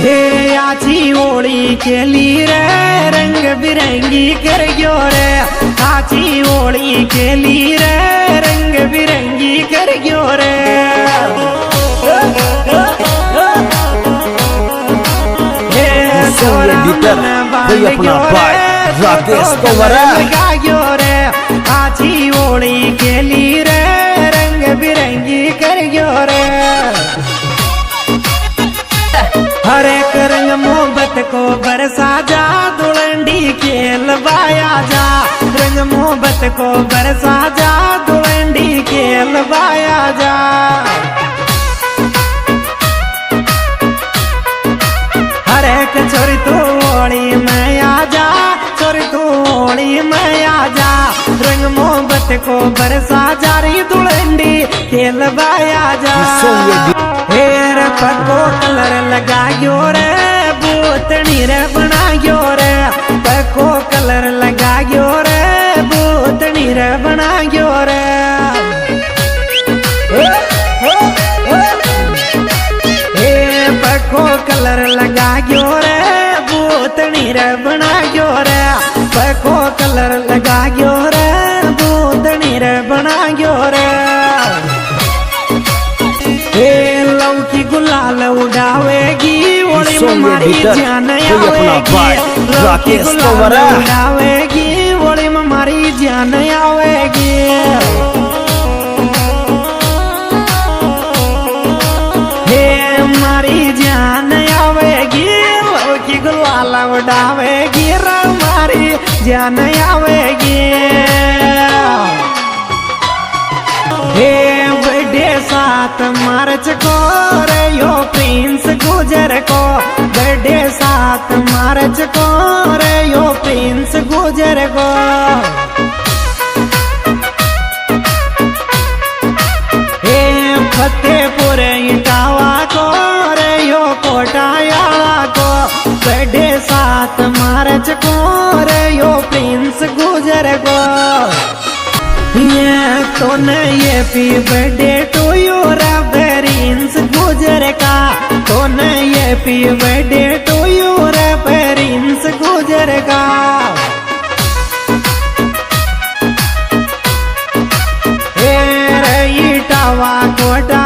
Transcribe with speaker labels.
Speaker 1: हे आची होली खेली रे रंग बिरंगी कर गयो रे आची होली खेली रे रंग बिरंगी कर गयो रे आची होली खेली रे रंग बिरंगी कर गयो रे हर एक रंग मोहब्बत को बरसा जा दुलंडी खेलवाया जा रंग मोहब्बत को बरसा जा दुलंडी खेलवाया जा हर एक छोरी तू होली में आ जा छोरी तू होली में आ जा रंग मोहब्बत को बरसा जा रही दुलंडी खेलवाया जा हेर पको कलर लगायो रे भूतनी रे बनायो रे पको कलर लगायो रे भूतनी रे बनायो रे हे पको कलर लगायो रे भूतनी रे बनायो रे पको कलर लगायो रे भूतनी रे बनायो रे लौकी गुलाल उड़ावेगी होली में मारी जान आवेगी लौकी गुलाल उड़ावेगी होली में मारी जान आवेगी हे मारी जान आवेगी लौकी गुलाल उड़ावेगी रे मारी जान आवेगी हे बर्थडे 7 मार्च को रे यो प्रिंस गुजर को बर्थडे 7 मार्च को रे यो प्रिंस गुजर को हे फतेहपुर इटावा को रे यो कोटायाला को बर्थडे 7 मार्च को रे यो प्रिंस गुजर को तो ये पी बर्थडे टू यू रे प्रिंस गुजर का तो ये पी बर्थडे टू यू रे प्रिंस गुजर का हे रे इटावा कोटा